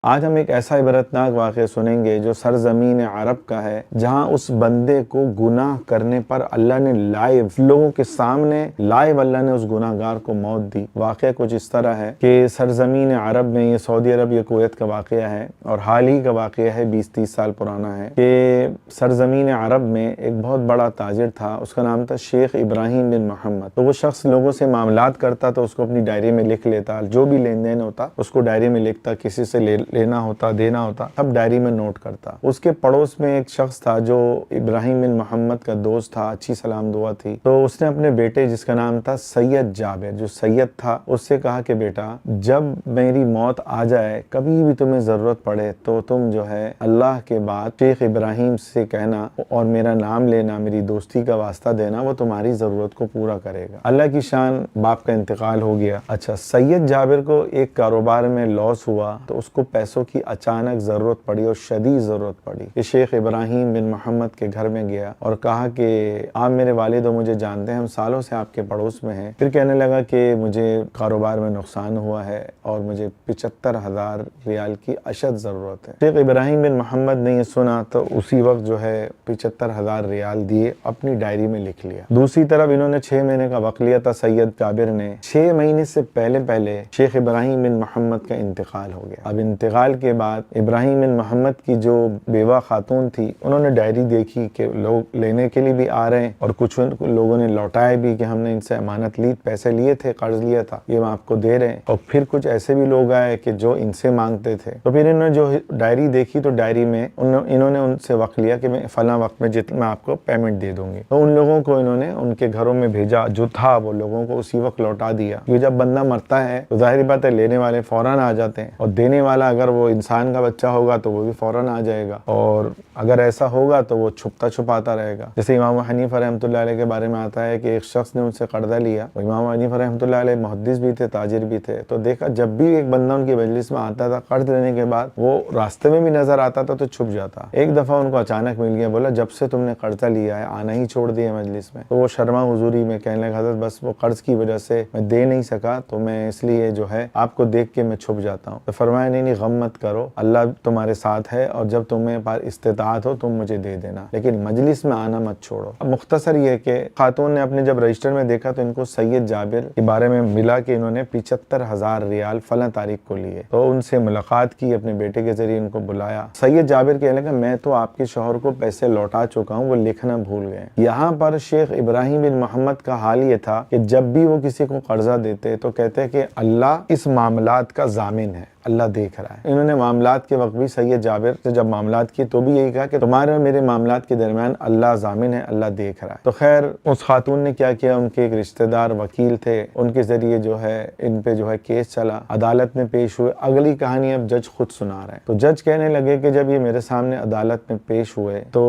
آج ہم ایک ایسا عبرتناک واقعہ سنیں گے جو سرزمین عرب کا ہے، جہاں اس بندے کو گناہ کرنے پر اللہ نے لائیو لوگوں کے سامنے اللہ نے اس گناہ گار کو موت دی۔ واقعہ کچھ اس طرح ہے کہ سرزمین عرب میں، یہ سعودی عرب یا کویت کا واقعہ ہے اور حال ہی کا واقعہ ہے، 20-30 سال پرانا ہے، کہ سرزمین عرب میں ایک بہت بڑا تاجر تھا، اس کا نام تھا شیخ ابراہیم بن محمد۔ تو وہ شخص لوگوں سے معاملات کرتا تو اس کو اپنی ڈائری میں لکھ لیتا، جو بھی لین دین ہوتا اس کو ڈائری میں لکھتا، کسی سے لینا ہوتا، دینا ہوتا، سب ڈائری میں نوٹ کرتا۔ اس کے پڑوس میں ایک شخص تھا جو ابراہیم بن محمد کا دوست تھا، اچھی سلام دعا تھی، تو اس نے اپنے بیٹے، جس کا نام تھا سید جابر، جو سید تھا، اس سے کہا کہ بیٹا، جب میری موت آ جائے، کبھی بھی تمہیں ضرورت پڑے تو تم جو ہے اللہ کے بعد شیخ ابراہیم سے کہنا اور میرا نام لینا، میری دوستی کا واسطہ دینا، وہ تمہاری ضرورت کو پورا کرے گا۔ اللہ کی شان، باپ کا انتقال ہو گیا۔ اچھا، سید جابر کو ایک کاروبار میں لاس ہوا تو اس کو پیسوں کی اچانک ضرورت پڑی اور شدید ضرورت پڑی کہ شیخ ابراہیم بن محمد کے گھر میں گیا اور کہا کہ آپ میرے والد و مجھے جانتے ہیں، ہم سالوں سے آپ کے پڑوس میں ہیں۔ پھر کہنے لگا کہ مجھے کاروبار میں نقصان ہوا ہے اور مجھے 75,000 ریال کی اشد ضرورت ہے۔ شیخ ابراہیم بن محمد نے یہ سنا تو اسی وقت جو ہے 75,000 ریال دیے، اپنی ڈائری میں لکھ لیا۔ دوسری طرف انہوں نے 6 مہینے کا وقت لیا تھا، سید جابر نے 6 مہینے سے پہلے شیخ ابراہیم بن محمد کا انتقال ہو گیا۔ اب انتقال کے بعد ابراہیم بن محمد کی جو بیوہ خاتون تھی، انہوں نے ڈائری دیکھی کہ لوگ لینے کے لیے بھی آ رہے ہیں اور کچھ لوگوں نے لوٹائے بھی کہ ہم نے ان سے امانت لی، پیسے لیے تھے، قرض لیا تھا، یہ ہم آپ کو دے رہے ہیں، اور پھر کچھ ایسے بھی لوگ آئے کہ جو ان سے مانگتے تھے۔ تو پھر انہوں نے جو ڈائری دیکھی تو ڈائری میں انہوں نے ان سے وقت لیا کہ میں فلاں وقت میں میں آپ کو پیمنٹ دے دوں گی۔ تو ان لوگوں کو انہوں نے ان کے گھروں میں بھیجا، جو تھا وہ لوگوں کو اسی وقت لوٹا دیا۔ یہ جب بندہ مرتا ہے تو ظاہری بات ہے لینے والے فوراً آ جاتے ہیں، اور دینے والا اگر وہ انسان کا بچہ ہوگا تو وہ بھی فوراً آ جائے گا، اور اگر ایسا ہوگا تو وہ چھپتا چھپاتا رہے گا۔ جیسے امام حنیفہ رحمۃ اللہ علیہ کے بارے میں آتا ہے کہ ایک شخص نے ان سے قرضہ لیا، امام حنیفہ رحمۃ اللہ علیہ محدث بھی تھے، تاجر بھی تھے، تو دیکھا جب بھی ایک بندہ ان کی مجلس میں آتا تھا قرض لینے کے بعد، وہ راستے میں بھی نظر آتا تھا تو چھپ جاتا۔ ایک دفعہ ان کو اچانک مل گیا، بولا جب سے تم نے قرضہ لیا ہے آنا ہی چھوڑ دیا مجلس میں۔ تو وہ شرما حضوری میں کہنے لگا، حضرت بس وہ قرض کی وجہ سے میں دے نہیں سکا تو میں اس لیے جو ہے آپ کو دیکھ کے میں چھپ جاتا ہوں۔ تو فرمایا نہیں غم مت کرو، اللہ تمہارے ساتھ ہے، اور جب تمہیں پاس استطاعت ہو تم مجھے دے دینا، لیکن مجلس میں آنا مت چھوڑو۔ اب مختصر یہ کہ خاتون نے اپنے جب رجسٹر میں دیکھا تو ان کو سید جابر کے بارے میں ملا کہ انہوں نے 75,000 ریال فلاں تاریخ کو لیے، تو ان سے ملاقات کی، اپنے بیٹے کے ذریعے ان کو بلایا۔ سید جابر کہنے لگا میں تو آپ کے شوہر کو پیسے لوٹا چکا ہوں، وہ لکھنا بھول گئے۔ یہاں پر شیخ ابراہیم بن محمد کا حال یہ تھا کہ جب بھی وہ کسی کو قرضہ دیتے تو کہتے کہ اللہ اس معاملات کا ضامن ہے، اللہ دیکھ رہا ہے۔ انہوں نے معاملات کے وقت بھی سید جابر سے جب معاملات کی تو بھی یہی کہا کہ تمہارے اور میرے معاملات کے درمیان اللہ ضامن ہے، اللہ دیکھ رہا ہے۔ تو خیر اس خاتون نے کیا کیا، ان کے ایک رشتہ دار وکیل تھے، ان کے ذریعے جو ہے ان پہ جو ہے کیس چلا، عدالت میں پیش ہوئے۔ اگلی کہانی اب جج خود سنا رہے ہیں۔ تو جج کہنے لگے کہ جب یہ میرے سامنے عدالت میں پیش ہوئے تو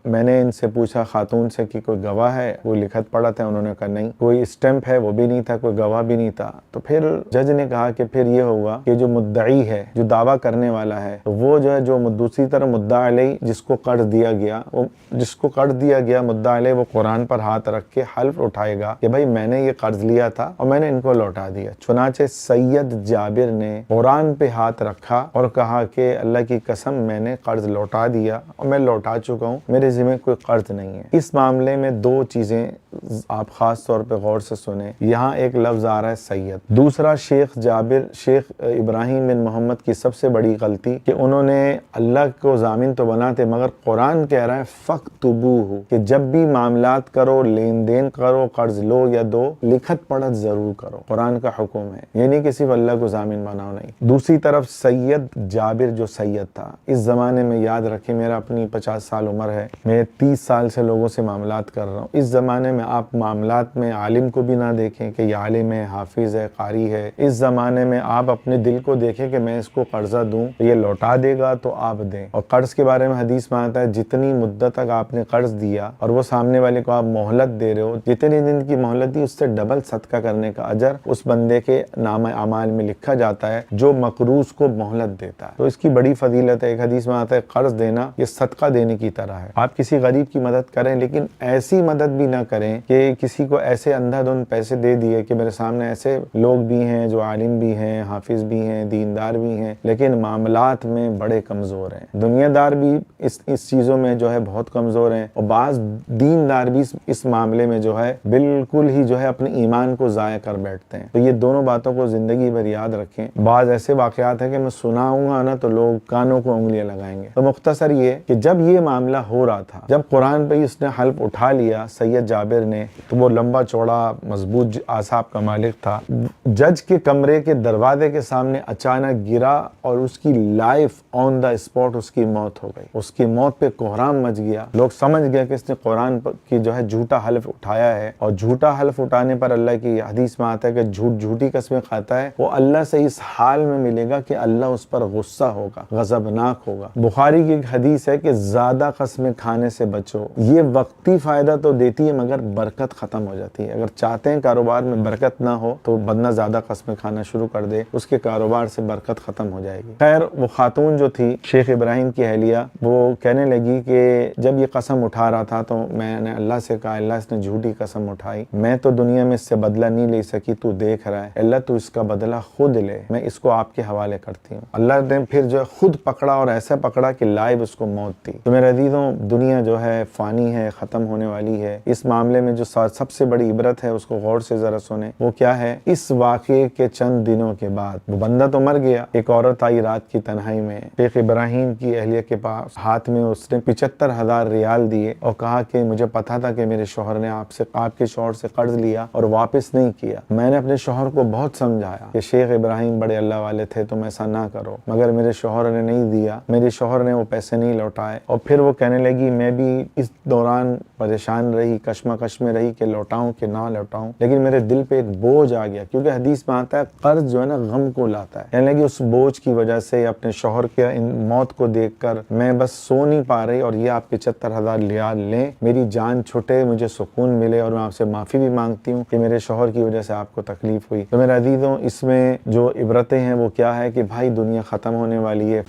میں نے ان سے پوچھا خاتون سے کہ کوئی گواہ ہے، وہ لکھت پڑھا تھا، انہوں نے کہا نہیں، کوئی اسٹمپ ہے، وہ بھی نہیں تھا، کوئی گواہ بھی نہیں تھا۔ تو پھر جج نے کہا کہ پھر یہ ہوگا کہ جو مدعی ہے، جو دعویٰ کرنے والا ہے، تو وہ جو ہے جو دوسری طرف مدعا علیہ جس کو قرض دیا گیا مدعا علیہ وہ قرآن پر ہاتھ رکھ کے حلف اٹھائے گا کہ بھائی میں نے یہ قرض لیا تھا اور میں نے ان کو لوٹا دیا۔ چنانچہ سید جابر نے قرآن پہ ہاتھ رکھا اور کہا کہ اللہ کی قسم میں نے قرض لوٹا دیا اور میں لوٹا چکا ہوں، میرے ذمہ کوئی قرض نہیں ہے۔ اس معاملے میں 2 چیزیں آپ خاص طور پہ غور سے سنیں۔ یہاں ایک لفظ آ رہا ہے سید، دوسرا شیخ ابراہیم بن محمد کی سب سے بڑی غلطی کہ انہوں نے اللہ کو ضامن تو بناتے مگر قرآن کہہ رہا ہے فَاكْتُبُوهُ کہ جب بھی معاملات کرو، لین دین کرو، قرض لو یا دو، لکھت پڑھت ضرور کرو، قرآن کا حکم ہے، یہ نہیں کہ صرف اللہ کو ضامن بناؤ، نہیں۔ دوسری طرف سید جابر جو سید تھا، اس زمانے میں یاد رکھیں میرا اپنی 50 سال عمر ہے، میں 30 سال سے لوگوں سے معاملات کر رہا ہوں۔ اس زمانے میں آپ معاملات میں عالم کو بھی نہ دیکھیں کہ یہ عالم ہے، حافظ ہے، قاری ہے۔ اس زمانے میں آپ اپنے دل کو دیکھیں کہ میں اس کو قرضہ دوں، یہ لوٹا دے گا تو آپ دیں۔ اور قرض کے بارے میں حدیث میں آتا ہے جتنی مدت تک آپ نے قرض دیا اور وہ سامنے والے کو آپ مہلت دے رہے ہو، جتنی دن کی مہلت دی اس سے ڈبل صدقہ کرنے کا اجر اس بندے کے نامہ اعمال میں لکھا جاتا ہے جو مقروض کو مہلت دیتا ہے۔ تو اس کی بڑی فضیلت ہے۔ ایک حدیث میں آتا ہے قرض دینا یہ صدقہ دینے کی طرح ہے۔ آپ کسی غریب کی مدد کریں لیکن ایسی مدد بھی نہ کریں کہ کسی کو ایسے اندھا دھند پیسے دے دیے کہ میرے سامنے ایسے لوگ بھی ہیں جو عالم بھی ہیں، حافظ بھی ہیں، دیندار بھی ہیں، ہیں لیکن معاملات میں بڑے کمزور ہیں۔ دنیا دار بھی اس چیزوں میں جو ہے بہت کمزور ہیں، اور بعض دیندار بھی اس معاملے میں جو ہے بالکل ہی جو ہے اپنے ایمان کو ضائع کر بیٹھتے ہیں۔ تو یہ دونوں باتوں کو زندگی بھر یاد رکھیں۔ بعض ایسے واقعات ہیں کہ میں سناؤں گا نا تو لوگ کانوں کو انگلیاں لگائیں گے۔ تو مختصر یہ کہ جب یہ معاملہ ہو رہا تھا، جب قرآن پہ اس نے حلف اٹھا لیا سید جابر نے، تو وہ لمبا چوڑا مضبوط اعصاب کا مالک تھا، جج کے کمرے کے دروازے کے سامنے اچانک گرا اور اس کی لائف آن دا اسپاٹ اس کی موت ہو گئی۔ اس کی موت پہ کوہرام مچ گیا۔ لوگ سمجھ گئے کہ اس نے قرآن کی جو ہے جھوٹا حلف اٹھایا ہے، اور جھوٹا حلف اٹھانے پر اللہ کی حدیث میں آتا ہے کہ جھوٹی قسمیں کھاتا ہے وہ اللہ سے اس حال میں ملے گا کہ اللہ اس پر غصہ ہوگا، غضبناک ہوگا۔ بخاری کی ایک حدیث ہے کہ زیادہ قسمیں کھانے سے بچو، یہ وقتی فائدہ تو دیتی ہے مگر برکت ختم ہو جاتی ہے۔ اگر چاہتے ہیں کاروبار میں برکت نہ ہو تو بندہ زیادہ قسمیں کھانا شروع کر دے، اس کے کاروبار سے برکت ختم ہو جائے گی۔ خیر، وہ خاتون جو تھی شیخ ابراہیم کی اہلیہ، وہ کہنے لگی کہ جب یہ قسم اٹھا رہا تھا تو میں نے اللہ سے کہا اللہ اس نے جھوٹی قسم اٹھائی، میں تو دنیا میں اس سے بدلہ نہیں لے سکی، تو دیکھ رہا ہے، اللہ تو اس کا بدلہ خود لے، میں اس کو آپ کے حوالے کرتی ہوں۔ اللہ نے پھر جو ہے خود پکڑا اور ایسا پکڑا کہ لائیو اس کو موت دی۔ تو میرے عزیزوں، دنیا جو ہے فانی ہے، ختم ہونے والی ہے۔ اس معاملے میں جو سب سے بڑی عبرت ہے اس کو غور سے ذرا سنیں۔ وہ کیا ہے؟ اس واقعے کے چند دنوں کے بعد وہ بندہ تو مر گیا، ایک عورت آئی رات کی تنہائی میں شیخ ابراہیم کی اہلیہ کے پاس، ہاتھ میں اس نے 75,000 ریال دیے اور کہا کہ مجھے پتا تھا کہ میرے شوہر نے آپ کے شوہر سے قرض لیا اور واپس نہیں کیا۔ میں نے اپنے شوہر کو بہت سمجھایا کہ شیخ ابراہیم بڑے اللہ والے تھے، تم ایسا نہ کرو، مگر میرے شوہر نے نہیں دیا، میرے شوہر نے وہ پیسے نہیں لوٹائے۔ اور پھر وہ کہنے لگی میں بھی اس دوران پریشان رہی، کشمکش میں رہی کہ لوٹاؤں کہ نہ لوٹاؤں، لیکن میرے دل پہ ایک بوجھ آ گیا، کیونکہ حدیث میں آتا ہے قرض جو ہے نا غم کو لاتا ہے۔ کہنے لگی اس بوجھ کی وجہ سے اپنے شوہر کے موت کو دیکھ کر میں بس سو نہیں پا رہی، اور یہ آپ 75,000 ریال لیں، میری جان چھٹے، مجھے سکون ملے، اور میں آپ سے معافی بھی مانگتی ہوں کہ میرے شوہر کی وجہ سے آپ کو تکلیف ہوئی۔ تو میرے عزیزوں، اس میں جو عبرتیں ہیں وہ کیا ہے کہ بھائی دنیا ختم ہونے والی ہے۔